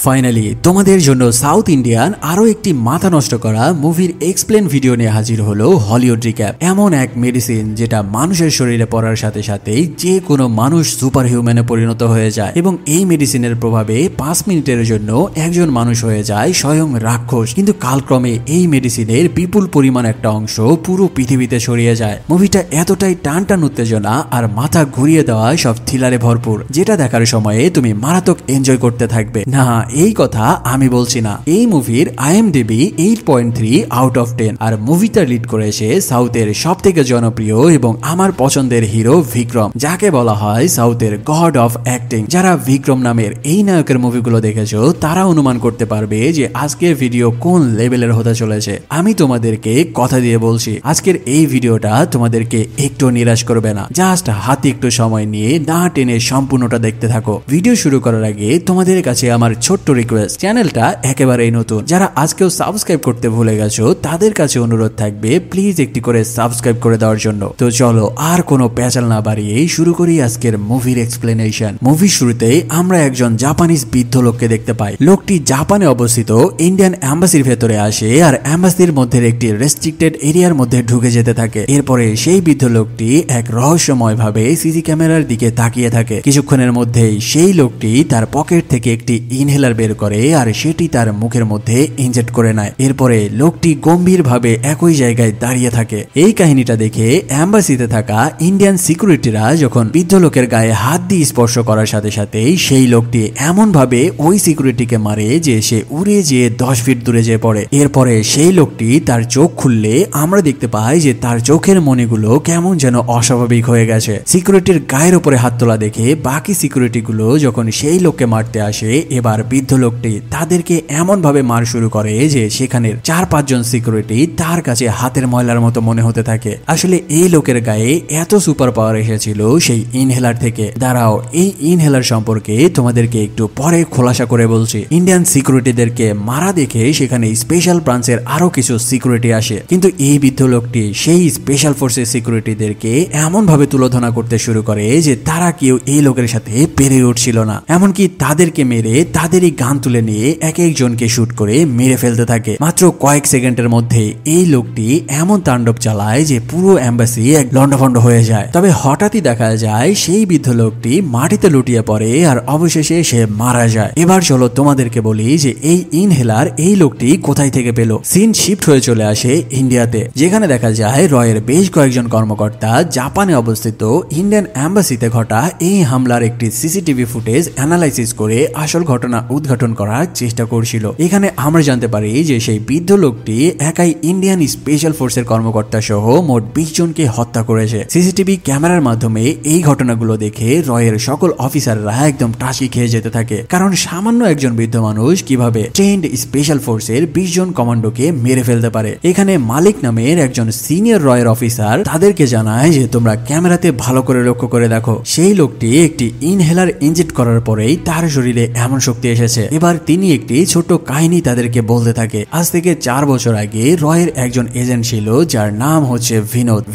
Finally তোমাদের জন্য south Indian আরো একটি মাথা নষ্ট করা মুভির এক্সপ্লেন ভিডিও নিয়ে হাজির হলো হলিউড রিক্যাপ। এমন এক মেডিসিন যেটা মানুষের শরীরে পড়ার সাথে সাথেই যে কোনো মানুষ সুপার হিউম্যানে পরিণত হয়ে যায় এবং এই মেডিসিনের প্রভাবে 5 মিনিটের জন্য একজন মানুষ হয়ে যায় স্বয়ং রাক্ষস। কিন্তু কালক্রমে এই মেডিসিনের বিপুল পরিমাণ একটা অংশ পুরো পৃথিবীতে ছড়িয়ে যায়। মুভিটা এতটাই টান উত্তেজনা আর মাথা ঘুরিয়ে দেওয়া সব থ্রিলারে ভরপুর, যেটা দেখার সময়ে তুমি মারাত্মক এনজয় করতে থাকবে। না, এই কথা আমি বলছি না। এই মুভির IMDb 8.3 আউট অফ 10 আর মুভিটা লিড করেছে সাউথের সব থেকে জনপ্রিয় এবং আমার পছন্দের হিরো বিক্রম, যাকে বলা হয় সাউথের গড অফ অ্যাক্টিং। যারা বিক্রম নামের এই নায়কের মুভিগুলো দেখেছো তারা অনুমান করতে পারবে যে আজকের ভিডিও কোন লেভেলের হতে চলেছে। আমি তোমাদেরকে কথা দিয়ে বলছি, আজকের এই ভিডিওটা তোমাদেরকে একটু নিরাশ করবে না। জাস্ট হাতে একটু সময় নিয়ে না টেনে সম্পূর্ণটা দেখতে থাকো। ভিডিও শুরু করার আগে তোমাদের কাছে আমার ছোট্ট রিকোয়েস্ট, চ্যানেলটা একেবারেই নতুন, যারা আজকেও সাবস্ক্রাইব করতে ভুলে গেছো তাদের কাছে অনুরোধ থাকবে প্লিজ একটি করে সাবস্ক্রাইব করে দেওয়ার জন্য। তো চলো আর কোনো প্যাচাল না বাড়িয়ে শুরু করি আজকের মুভির এক্সপ্লেনেশন। মুভির শুরুতেই আমরা একজন জাপানিজ বৃদ্ধ লোককে দেখতে পাই। লোকটি জাপানে অবস্থিত ইন্ডিয়ান এম্বাসির ভেতরে আসে আর এম্বাসির মধ্যে একটি রেস্ট্রিক্টেড এরিয়ার মধ্যে ঢুকে যেতে থাকে। এরপরে সেই বৃদ্ধ লোকটি এক রহস্যময় ভাবে সিসি ক্যামেরার দিকে তাকিয়ে থাকে। কিছুক্ষণের মধ্যেই সেই লোকটি তার পকেট থেকে একটি ইনহেলার বের করে আর সেটি তার মুখের মধ্যে ইনজেক্ট করে নেয়। এরপরে লোকটি গম্ভীর ভাবে একই জায়গায় দাঁড়িয়ে থাকে। এই কাহিনীটা দেখে এম্বাসিতে থাকা ইন্ডিয়ান সিকিউরিটিরা যখন বৃদ্ধ লোকের গায়ে হাত দিয়ে স্পর্শ করার সাথে সাথেই সেই লোকটি এমন ভাবে ওই সিকিউরিটিকে মারে যে সে উড়ে যেয়ে 10 ফিট দূরে যেয়ে পড়ে। এরপরে সেই লোকটি তার চোখ খুললে আমরা দেখতে পাই যে তার চোখের মণিগুলো কেমন যেন অস্বাভাবিক হয়ে গেছে। সিকিউরিটির গায়ের উপরে হাত তোলা দেখে বাকি সিকিউরিটি গুলো যখন সেই লোককে মারতে আসে, এবার বৃদ্ধ লোকটি তাদেরকে এমন ভাবে মার শুরু করে যে সেখানের 4-5 জন সিকিউরিটি তার কাছে হাতের ময়লার মতো মনে হতে থাকে। আসলে এই লোকের গায়ে এত সুপার পাওয়ার এসেছিল সেই ইনহেলার থেকে। দাঁড়াও, এই ইনহেলার সম্পর্কে তোমাদেরকে একটু পরে খোলাসা করে বলছি। ইন্ডিয়ান সিকিউরিটিদেরকে মারা দেখে সেখানে স্পেশাল ব্রাঞ্চের আরো কিছু সিকিউরিটি আসে, কিন্তু এই বৃদ্ধ লোকটি সেই স্পেশাল ফোর্সের সিকিউরিটিদেরকে এমন ভাবে তুলোধনা করতে শুরু করে যে তারা কেউ এই লোকের সাথে পেরে উঠছিল না। এমনকি তাদেরকে মেরে তাদেরই গান তুলে নিয়ে এক একজনকে শুট করে মেরে ফেলতে থাকে। মাত্র কয়েক সেকেন্ডের মধ্যে এই লোকটি এমন তাণ্ডব চালায় যে পুরো এম্বাসি এক লন্ডভন্ড হয়ে যায়। তবে হঠাৎই দেখা যায় সেই বৃদ্ধ লোকটি মাটিতে লুটিয়ে পড়ে আর অবশেষে সে মারা যায়। এবার চলো তোমাদেরকে বলি যে এই ইনহেলার এই লোকটি কোথায় থেকে পেল। সিন শিফট হয়ে চলে আসে ইন্ডিয়াতে, যেখানে দেখা যায় রয়ের বেশ কয়েকজন কর্মকর্তা জাপানে অবস্থিত ইন্ডিয়ান এম্বাসিতে ঘটা এই হামলার একটি সিসিটিভি ফুটেজ অ্যানালাইসিস করে আসল ঘটনা উদ্ঘাটন করার চেষ্টা করছিল। এখানে আমরা জানতে পারি যে সেই বৃদ্ধ লোকটি একাই ইন্ডিয়ান স্পেশাল ফোর্সের কর্মকর্তা সহ মোট 20 জনকে হত্যা করেছে। সিসিটিভি ক্যামেরার মাধ্যমে এই ঘটনাগুলো দেখে রয়ের সকল অফিসাররা একদম টাসি খেয়ে যেতে থাকে, কারণ সামান্য একজন বৃদ্ধ মানুষ কিভাবে ট্রেন্ড স্পেশাল ফোর্সের 20 জন কমান্ডোকে মেরে ফেলতে পারে। এখানে মালিক নামের একজন সিনিয়র রয়ের অফিসার তাদেরকে জানায় যে তোমরা ক্যামেরাতে ভালো করে লক্ষ্য করে দেখো, সেই লোকটি একটি ইনহেলার ইনজেক্ট করার পরেই তার শরীরে এমন শক্তি এসেছে। এবার তিনি একটি ছোট কাহিনী তাদেরকে বলতে থাকে। আজ থেকে 4 বছর আগে রয়ের একজন এজেন্ট ছিল যার নাম হচ্ছে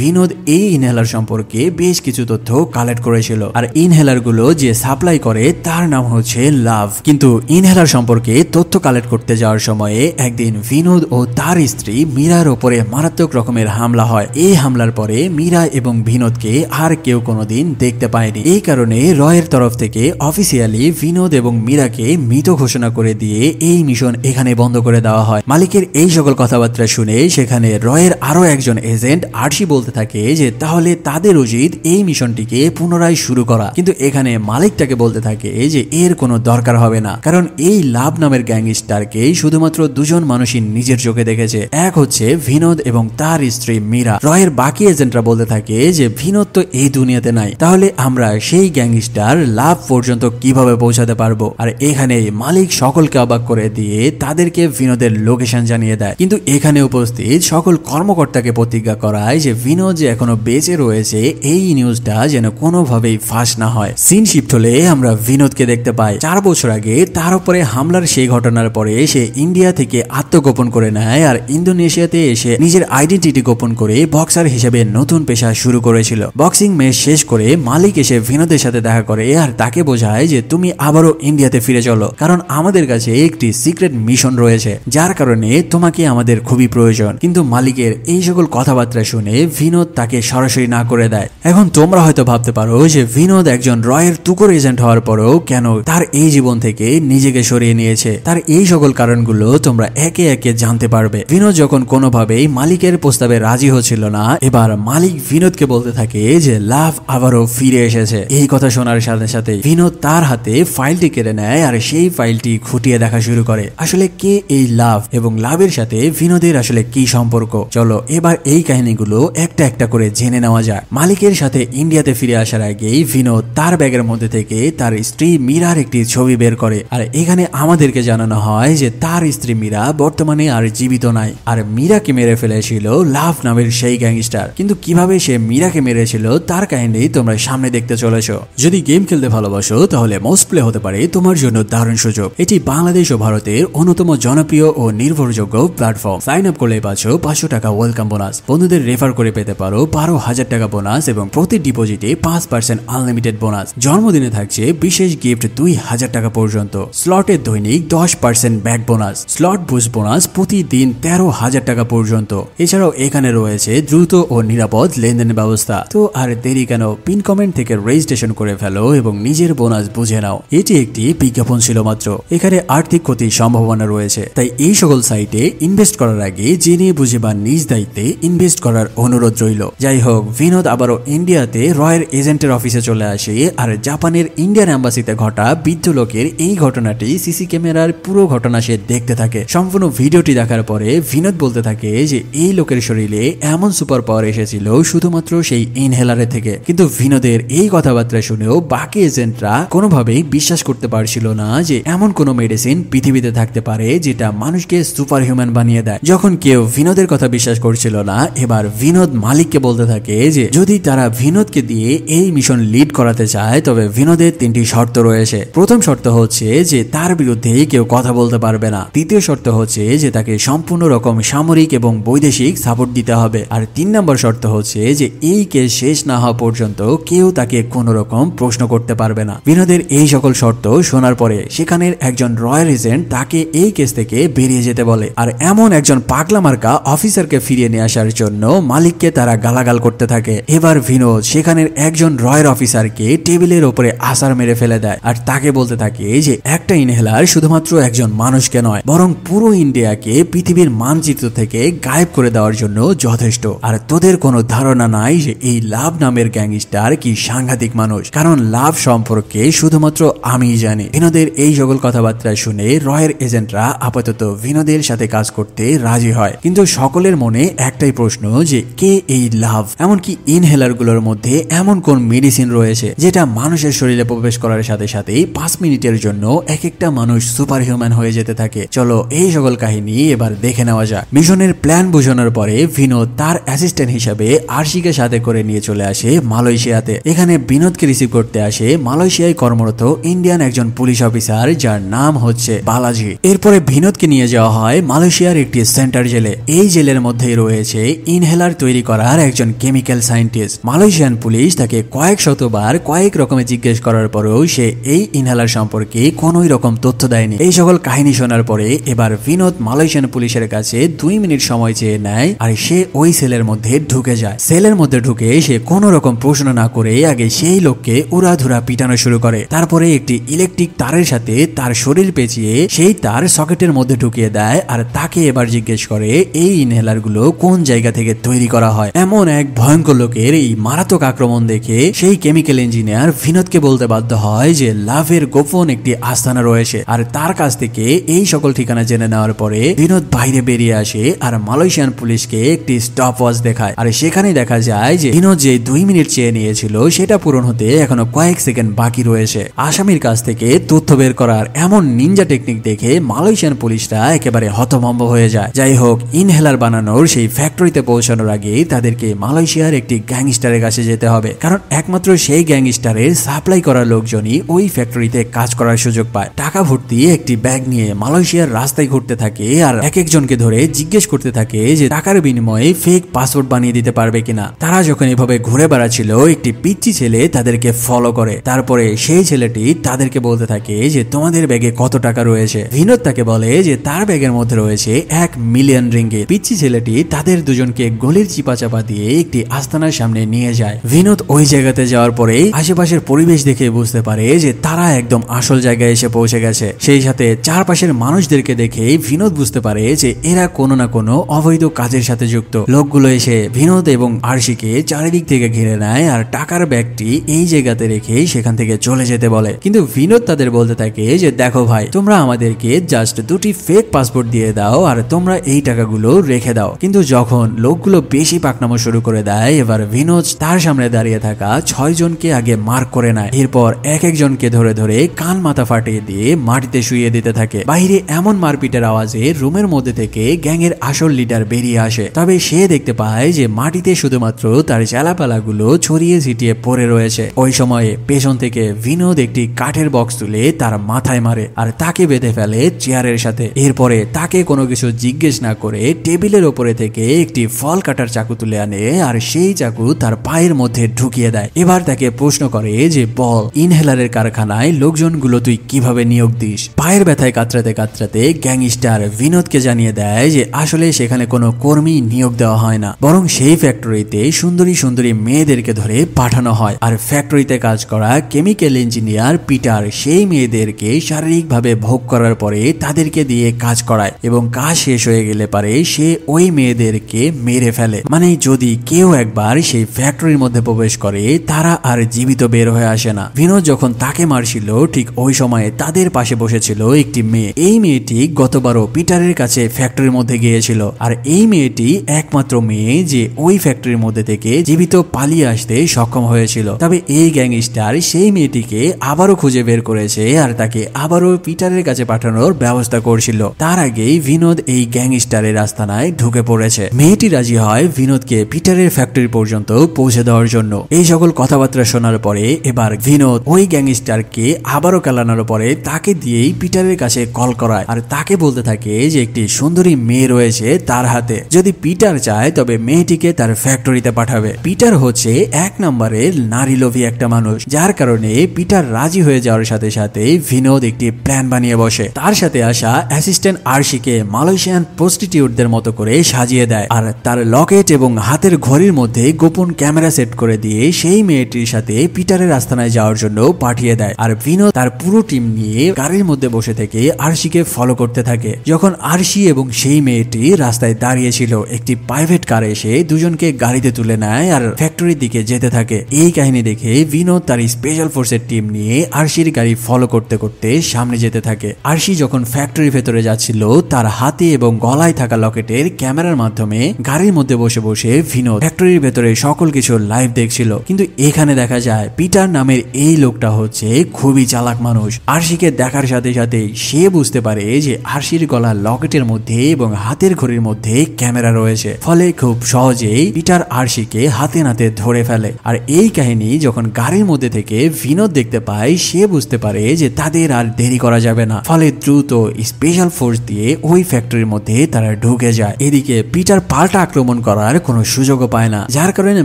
বিনোদ এই ইনহেলার সম্পর্কে বেশ কিছু তথ্য কালেক্ট করেছিল, আর ইনহেলার গুলো যে সাপ্লাই করে তার নাম হচ্ছে লাভ। কিন্তু ইনহেলার সম্পর্কে তথ্য কালেক্ট করতে যাওয়ার সময়ে একদিন বিনোদ ও তার স্ত্রী মীরার উপরে মারাত্মক রকমের হামলা হয়। এই হামলার পরে মীরা এবং বিনোদকে আর কেউ কোনোদিন দেখতে পায়নি। এই কারণে রয়ের তরফ থেকে অফিসিয়ালি বিনোদ এবং মীরাকে মৃত ঘোষণা করে দিয়ে এই মিশন এখানে বন্ধ করে দেওয়া হয়। মালিকের এই সকল কথাবার্তা শুনে সেখানে রয়ের আরো একজন এজেন্ট আরশি বলতে থাকে যে তাহলে তাদের উচিত এই মিশনটিকে পুনরায় শুরু করা, কিন্তু এখানে মালিক তাকে বলতে থাকে যে এর কোনো দরকার হবে না, কারণ এই লাভ নামের গ্যাংস্টারকে শুধুমাত্র 2 জন মানুষই নিজের চোখে দেখেছে, এক হচ্ছে বিনোদ এবং তার স্ত্রী মীরা। রয়ের বাকি এজেন্টরা বলতে থাকে যে বিনোদ তো এই দুনিয়াতে নাই, তাহলে আমরা সেই গ্যাংস্টার লাভ পর্যন্ত কিভাবে পৌঁছাতে পারবো। আর এখানে মালিক সকলকে অবাক করে দিয়ে তাদেরকে বিনোদের লোকেশন জানিয়ে দেয়, কিন্তু এখানে উপস্থিত সকল কর্মকর্তাকে প্রতিজ্ঞা করায় যে বিনোদ যে এখনো বেঁচে রয়েছে এই নিউজটা যেন কোনোভাবেই ফাঁস না হয়। সিন শিফট হলে আমরা বিনোদকে দেখতে পাই 4 বছর আগে তার উপরে হামলার সেই ঘটনার পরে সে ইন্ডিয়া থেকে আত্মগোপন করে নেয় আর ইন্দোনেশিয়াতে এসে নিজের আইডেন্টিটি গোপন করে বক্সার হিসেবে নতুন পেশা শুরু করেছিল। বক্সিং ম্যাচ শেষ করে মালিক এসে বিনোদের সাথে দেখা করে আর তাকে বোঝায় যে তুমি আবারও ইন্ডিয়াতে ফিরে চলো। কারণ আমাদের কাছে একটি সিক্রেট মিশন রয়েছে, যার কারণে তোমাকে আমাদের খুবই প্রয়োজন। কিন্তু মালিকের এই সকল কথাবার্তা শুনে বিনোদ তাকে সরাসরি না করে দেয়। এখন তোমরা হয়তো ভাবতে পারো যে বিনোদ একজন রয়ের তুকর এজেন্ট হওয়ার পরেও কেন তার এই জীবন থেকে নিজেকে সরিয়ে নিয়েছে। তার এই সকল কারণগুলো তোমরা একে একে জানতে পারবে। বিনোদ যখন কোনোভাবেই মালিকের প্রস্তাবে রাজি হচ্ছিল না, এবার মালিক বিনোদকে বলতে থাকে যে লাভ আবারও ফিরে এসেছে। এই কথা শোনার সাথে সাথে বিনোদ তার হাতে ফাইলটি কেড়ে নেয় আর সেই ফাইলটি খুঁটিয়ে দেখা শুরু করে। আসলে কে এই লাভ এবং লাভের সাথে বিনোদের আসলে কি সম্পর্ক, চলো এবার এই কাহিনীগুলো একটা একটা করে জেনে নেওয়া যায়। মালিকের সাথে ইন্ডিয়াতে ফিরে আসার আগেই বিনোদ তার ব্যাগের মধ্যে থেকে তার স্ত্রী মীরার একটি ছবি বের করে। আর এখানে আমাদেরকে জানানো হয় যে তার স্ত্রী মীরা বর্তমানে আর জীবিত নাই, আর মীরাকে মেরে ফেলেছিল লাভ নামের সেই গ্যাংস্টার। কিন্তু কিভাবে সে মীরাকে মেরেছিল তার কাহিনী তোমরা সামনে দেখতে চলেছো। যদি গেম খেলতে ভালোবাসো তাহলে মোস্ট প্লে হতে পারে তোমার জন্য দারুণ সুযোগ। এটি বাংলাদেশ ও ভারতের অন্যতম জনপ্রিয় ও নির্ভরযোগ্য প্ল্যাটফর্ম। সাইন আপ করলে পাচ্ছ 500 টাকা ওয়েলকাম বোনাস, বন্ধুদের রেফার করে পেতে পারো 12,000 টাকা বোনাস এবং প্রতি ডিপোজিটে 5% আনলিমিটেড বোনাস। জন্মদিনে থাকছে বিশেষ গিফট 2,000 টাকা পর্যন্ত। স্লটের দৈনিক 10% back bonus, slot boost bonus প্রতিদিন 13,000 টাকা পর্যন্ত। এছাড়াও এখানে রয়েছে দ্রুত ও নিরাপদ লেনদেনের ব্যবস্থা। তো আর দেরি কেন, পিন কমেন্ট থেকে রেজিস্ট্রেশন করে ফেলো এবং নিজের বোনাস বুঝে নাও। এটি একটি বিজ্ঞাপন ছিল মাত্র, এখানে আর্থিক ক্ষতির সম্ভাবনা রয়েছে, তাই এই সকল সাইটে ইনভেস্ট করার আগে জেনে বুঝে বা নিজ দায়িত্বে ইনভেস্ট করার অনুরোধ রইল। যাই হোক, বিনোদ আবারও ইন্ডিয়াতে রয়ের এজেন্টের অফিসে চলে আসে আর জাপানের ইন্ডিয়ান এম্বাসিতে ঘটা বৃদ্ধ লোকের এই ঘটনাটি সিসি ক্যামেরার পুরো ঘটনা সে দেখতে থাকে। সম্পূর্ণ ভিডিওটি দেখার পরে বিনোদ বলতে থাকে যে এই লোকের শরীরে এমন সুপার পাওয়ার এসেছিল শুধুমাত্র সেই ইনহেলারের থেকে। কিন্তু বিনোদের এই কথাবার্তা শুনেও বাকি এজেন্টরা কোনোভাবেই বিশ্বাস করতে পারছিল না যে এমন কোনো মেডিসিন পৃথিবীতে থাকতে পারে যেটা মানুষকে সুপার হিউম্যান বানিয়ে দেয়। যখন কেউ বিনোদের কথা বিশ্বাস করছিল না, এবার বিনোদ মালিককে বলতে থাকে যে যদি তারা বিনোদকে দিয়ে এই মিশন লিড করাতে চায় তবে বিনোদের 3টি শর্ত রয়েছে। প্রথম শর্ত হচ্ছে যে তার বিরুদ্ধে কেউ কথা বলতে পারবে না। দ্বিতীয় শর্ত হচ্ছে যে তাকে সম্পূর্ণ রকম সামরিক এবং বৈদেশিক সাপোর্ট দিতে হবে। আর 3 নম্বর শর্ত হচ্ছে যে এই কেস শেষ না হওয়া পর্যন্ত কেউ তাকে কোনো রকম প্রশ্ন করতে পারবে না। বিনোদের এই সকল শর্ত শোনার পরে সেখানের একজন রয়্যাল এজেন্ট তাকে এই কেস থেকে বেরিয়ে যেতে বলে। আর এমন একজন পাগলা মার্কা অফিসারকে ফিরিয়ে নিয়ে আসার জন্য মালিককে তারা গালাগাল করতে থাকে। এবার বিনোদ সেখানের একজন রয়্যাল অফিসারকে টেবিলের উপরে আছাড় মেরে ফেলে দেয় আর তাকে বলতে থাকে যে একটা ইনহেলার শুধুমাত্র একজন মানুষকে নয় বরং পুরো ইন্ডিয়াকে পৃথিবীর মানচিত্র থেকে গায়েব করে দেওয়ার জন্য যথেষ্ট। আর তোদের কোনো ধারণা নাই যে এই লাভ নামের গ্যাংস্টার কি সাংঘাতিক মানুষ, কারণ লাভ সম্পর্কে শুধুমাত্র আমিই জানি। বিনোদের এই সকল কথাবার্তা শুনে রয়ের এজেন্টরা আপাতত বিনোদের সাথে কাজ করতে রাজি হয়। কিন্তু সকলের মনে একটাই প্রশ্ন যে কে এই লাভ, এমনকি ইনহেলার গুলোর মধ্যে এমন কোন মেডিসিন রয়েছে যেটা মানুষের শরীরে প্রবেশ করার সাথে সাথেই 5 মিনিটের জন্য এক একটা মানুষ সুপার হিউম্যান হয়ে যেতে থাকে। চলো এই সকল কাহিনী এবার দেখে নেওয়া যাক। মিশনের প্ল্যান বোঝানোর পরে বিনোদ তার অ্যাসিস্ট্যান্ট হিসেবে আরশিকে সাথে করে নিয়ে চলে আসে মালয়েশিয়াতে। এখানে বিনোদকে রিসিভ করতে আসে মালয়েশিয়ায় কর্মরত ইন্ডিয়ান একজন পুলিশ অফিসার যার নাম হচ্ছে বালাজি। এরপরে বিনোদকে নিয়ে যাওয়া হয় মালয়েশিয়ার একটি সেন্টার জেলে। এই জেলের মধ্যেই রয়েছে ইনহেলার তৈরি করার একজন কেমিক্যাল সায়েন্টিস্ট। মালয়েশিয়ান পুলিশ তাকে কয়েক শতবার কয়েক রকমের জিজ্ঞেস করার পরেও সে এই ইনহেলার সম্পর্কে কোনোই রকম তথ্য দেয়নি। এই সকল কাহিনী শোনার পরে এবার বিনোদ মালয়েশিয়ান পুলিশের কাছে 2 মিনিট সময় চেয়ে নেয় আর সে ওই সেলের মধ্যে ঢুকে যায়। সেলের মধ্যে ঢুকে সে কোনো রকম প্রশ্ন না করে আগে সেই লোককে উড়াধুরা পিটানো শুরু করে। তারপরে একটি ইলেকট্রিক তারের সাথে তার শরীর পেঁচিয়ে সেই তার সকেটের মধ্যে ঢুকিয়ে দেয় আর তাকে এবার জিজ্ঞেস করে এই ইনহেলার গুলো কোন জায়গা থেকে তৈরি করা হয়। এমন এক ভয়ঙ্কর লোকের এই মারাত্মক আক্রমণ দেখে সেই কেমিক্যাল ইঞ্জিনিয়ার বিনোদকে বলতে বাধ্য হয় যে লাভের গোপন একটি আস্তানা রয়েছে আর তার কাছ থেকে এই সকল ঠিকানা জেনে নেওয়ার পরে বিনোদ বাইরে বেরিয়ে আসে আর মালয়েশিয়ান পুলিশকে একটি স্টপ ওয়াচ দেখায়। আর সেখানে দেখা যায় যে বিনোদ যে 2 মিনিট চেয়ে নিয়েছিল সেটা পূরণ হতে এখনো কয়েক সেকেন্ড বাকি রয়েছে। আসামির কাছ থেকে তথ্য বের করার এমন নিনজা টেকনিক দেখে মালয়েশিয়ান পুলিশরা একেবারে হতভম্ব হয়ে যায়। যাই হোক, ইনহেলার বানানোর সেই ফ্যাক্টরিতে পৌঁছানোর আগে তাদেরকে মালয়েশিয়ার একটি গ্যাংস্টারের কাছে যেতে হবে, কারণ একমাত্র সেই গ্যাংস্টারের সাপ্লাই করা লোকজনই ওই ফ্যাক্টরিতে কাজ করার সুযোগ পায়। টাকা ভর্তি একটি ব্যাগ নিয়ে মালয়েশিয়ার রাস্তায় ঘুরতে থাকে আর এক একজনকে ধরে জিজ্ঞেস করতে থাকে যে টাকার বিনিময়ে ফেক পাসপোর্ট বানিয়ে দিতে পারবে কিনা। তারা যখন এভাবে ঘুরে বেড়াচ্ছিল একটি পিচ্চি ছেলে তাদেরকে ফলো করে। তারপরে সেই ছেলেটি তাদেরকে বলতে থাকে যে তোমাদের ব্যাগে কত টাকা রয়েছে। বিনোদ তাকে বলে যে তার ব্যাগের মধ্যে রয়েছে 1 মিলিয়ন রিঙ্গিত। পিচ্চি ছেলেটি তাদের দুজনকে গলির চিপা চাপা দিয়ে একটি আস্তানার সামনে নিয়ে যায়। বিনোদ ওই জায়গাতে যাওয়ার পরে আশেপাশের পরিবেশ দেখে বুঝতে পারে যে তারা একদম আসল জায়গায় এসে পৌঁছে গেছে। সেই সাথে চারপাশের মানুষদেরকে দেখে বিনোদ বুঝতে পারে যে এরা কোনো না কোনো অবৈধ কাজের সাথে যুক্ত। লোকগুলো এসে বিনোদ এবং আরশিকে চারিদিক থেকে ঘিরে নেয় আর টাকার ব্যাগটি এই জায়গাতে রেখে সেখান থেকে চলে যেতে বলে। কিন্তু বিনোদ তাদের বলতে থাকে যে দেখো ভাই, তোমরা আমাদেরকে জাস্ট 2টি ফেক পাসপোর্ট দিয়ে দাও আর তোমরা এই টাকাগুলো রেখে দাও। কিন্তু যখন লোকগুলো বেশি পাকনামো শুরু করে দেয়, এবার বিনোদ তার সামনে দাঁড়িয়ে থাকা 6 জনকে আগে মার্ক করে নেয়। এরপর এক একজনকে ধরে ধরে কান মাথা ফাটিয়ে দিয়ে মাটিতে শুইয়ে দিতে থাকে। বাইরে এমন মারপিটের আওয়াজে রুমের মধ্যে থেকে গ্যাংয়ের আসল লিডার বেরিয়ে আসে। তবে সে দেখতে পায় যে মাটিতে শুধুমাত্র তার চালাপালাগুলো ছড়িয়ে ছিটিয়ে পড়ে রয়েছে। ওই সময়ে পেছন থেকে বিনোদ একটি কাঠের বক্স তুলে তার মাথায় মারে আর তাকে বেঁধে ফেলে চেয়ারের সাথে। এরপরে তাকে কোনো কিছু জিজ্ঞেস না করে টেবিলের ওপরে থেকে একটি ফল কাটার চাকু তুলে আনে আর সেই চাকু তার পায়ের মধ্যে ঢুকিয়ে দেয়। এবার তাকে প্রশ্ন করে যে বল, ইনহেলারের কারখানায় লোকজনগুলো তুই কিভাবে নিয়োগ দিস? পায়ের ব্যথায় কাতরাতে কাতরাতে গ্যাংস্টার বিনোদকে জানিয়ে দেয় যে আসলে সেখানে কোনো কর্মী নিয়োগ দেওয়া হয় না, বরং সেই ফ্যাক্টরিতে সুন্দরী সুন্দরী মেয়েদেরকে ধরে পাঠানো হয়। আর ফ্যাক্টরিতে কাজ করা কেমিক্যাল ইঞ্জিনিয়ার পিটার সেই মেয়েদেরকে শারীরিকভাবে ভোগ করার পরে তাদেরকে দিয়ে কাজ করায় এবং কাজ শেষ হয়ে গেলে পারে সে ওই মেয়েদেরকে মেরে ফেলে। মানে যদি কেউ একবার সেই ফ্যাক্টরির মধ্যে প্রবেশ করে তারা আর জীবিত বের হয়ে আসে না। বিনোদ যখন তাকে মারছিল ঠিক ওই সময়ে তাদের পাশে বসেছিল একটি মেয়ে। এই মেয়েটি গতবারও পিটারের কাছে ফ্যাক্টরির মধ্যে গিয়েছিল আর এই মেয়েটি একমাত্র মেয়ে যে ওই ফ্যাক্টরির মধ্যে থেকে জীবিত পালিয়ে আসতে সক্ষম হয়েছিল। তবে এই গ্যাংস্টার সেই মেয়েটিকে আবারও খুঁজে বের করেছে আর তাকে আবারও পিটারের কাছে পাঠানোর ব্যবস্থা করছিল। তার আগেই বিনোদ এই গ্যাংস্টারের আস্তানায় ঢুকে পড়েছে। মেয়েটি রাজি হয় বিনোদকে পিটারের ফ্যাক্টরি পর্যন্ত পৌঁছে দেওয়ার জন্য। এই সকল কথাবার্তা শোনার পরে এবার বিনোদ ওই গ্যাংস্টারকে আবারও কেলানোর পরে তাকে দিয়েই পিটারের কাছে কল করায় আর তাকে বলতে থাকে যে একটি সুন্দরী মেয়ে রয়েছে তার হাতে, যদি পিটার চায় তবে মেয়েটিকে তার ফ্যাক্টরিতে পাঠাবে। পিটার হচ্ছে 1 নম্বরের নারী লোভী একটা মানুষ, যার কারণে পিটার রাজি হয়ে যাওয়ার সাথে সাথে বিনোদ একটি প্ল্যান বানিয়ে বসে। তার সাথে আসা অ্যাসিস্ট্যান্ট আরশিকে মালয়েশিয়ান প্রস্টিটিউটদের মতো করে সাজিয়ে দেয় আর তার লকেট এবং হাতের ঘড়ির মধ্যে গোপন ক্যামেরা সেট করে দিয়ে সেই মেয়েটির সাথে পিটারের আস্তানায় যাওয়ার জন্য পাঠিয়ে দেয়। আর বিনোদ তার পুরো টিম নিয়ে গাড়ির মধ্যে বসে থেকে আরশিকে ফলো করতে থাকে। যখন আরশি এবং সেই মেয়েটি রাস্তায় দাঁড়িয়েছিল, একটি প্রাইভেট কার এসে দুজনকে গাড়িতে তুলে নেয় আর ফ্যাক্টরির দিকে যেতে থাকে। এই কাহিনী দেখে বিনোদ তার স্পেশাল ফোর্সের টিম নিয়ে আরশির গাড়ি ফলো করতে করতে সামনে যেতে থাকে। আরশি যখন ফ্যাক্টরির ভেতরে যাচ্ছিল তার হাতে এবং গলায় থাকা লকেটের ক্যামেরার মাধ্যমে গাড়ির মধ্যে বসে বসে বিনোদ ফ্যাক্টরির ভেতরে সকল কিছু লাইভ দেখছিল। কিন্তু এখানে দেখা যায় পিটার নামের এই লোকটা হচ্ছে খুবই চালাক মানুষ। আরশিকে দেখার সাথে সাথে সে বুঝতে পারে যে আরশির গলা লকেটের মধ্যে এবং হাতের ঘড়ির মধ্যে ক্যামেরা রয়েছে, ফলে খুব সহজেই পিটার আরশিকে হাতে নাতে ধরে ফেলে। আর এই কাহিনী যখন গাড়ির মধ্যে থেকে বিনোদ দেখতে পায় সে বুঝতে পারে যে তাদের আর দেরি করা যাবে না, ফলে দ্রুত স্পেশাল ফোর্স দিয়ে ওই ফ্যাক্টরির মধ্যে তারা ঢুকে যায়। এদিকে পিটার পাল্টা আক্রমণ করার কোনো সুযোগও পায় না, যার কারণে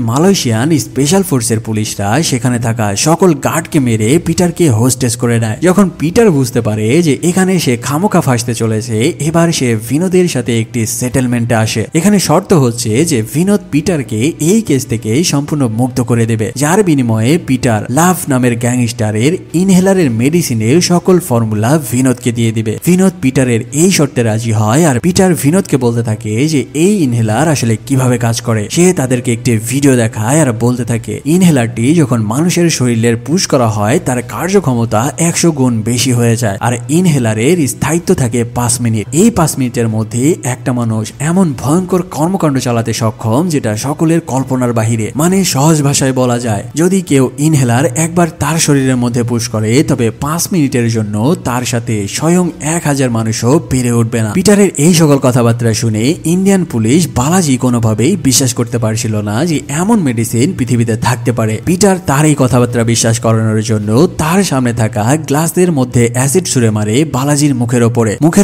মালয়েশিয়ান স্পেশাল ফোর্সের পুলিশরা সেখানে থাকা সকল গার্ডকে মেরে পিটারকে হোস্টেস করে নেয়। যখন পিটার বুঝতে পারে যে এখানে সে খামোখা ফাঁসতে চলেছে, এবার সে বিনোদের সাথে একটি সেটেলমেন্টে আসে। এখানে শর্ত হচ্ছে যে বিনোদ পিটারকে এই কেস থেকে সম্পূর্ণ মুক্ত করে দেবে, যার বিনিময়ে পিটার লাভ নামের গ্যাংস্টারের ইনহেলারের মেডিসিনের সকল ফর্মুলা বিনোদকে দিয়ে দিবে। বিনোদ পিটারের এই শর্তে রাজি হয় আর পিটার বিনোদকে বলতে থাকে যে এই ইনহেলার আসলে কিভাবে কাজ করে। সে তাদেরকে একটি ভিডিও দেখায় আর বলতে থাকে ইনহেলারটি যখন মানুষের শরীরের পুশ করা হয় তার কার্যক্ষমতা 100 গুণ বেশি হয়ে যায় আর ইনহেলারের স্থায়িত্ব থাকে 5 মিনিট। এই 5 মিনিটের মধ্যে একটা মানুষ এমন ভয়ঙ্কর কর্মকাণ্ড চালাতে সক্ষম যেটা সকলের কল্পনার বাহিরে। মানে সহজ ভাষায় বলা যায়, যদি কেউ ইনহেলার একবার তার শরীরের মধ্যে পুশ করে তবে 5 মিনিটের জন্য তার সাথে স্বয়ং 1000 মানুষও পেরে উঠবে না। পিটারের এই সকল কথাবার্তা শুনে ইন্ডিয়ান পুলিশ বালাজি কোনোভাবেই বিশ্বাস করতে পারছিল না যে এমন মেডিসিন পৃথিবীতে থাকতে পারে। পিটার তার এই কথাবার্তা বিশ্বাস করানোর জন্য তার সামনে থাকা গ্লাসের মধ্যে অ্যাসিড ছুঁড়ে মারে বালাজির মুখের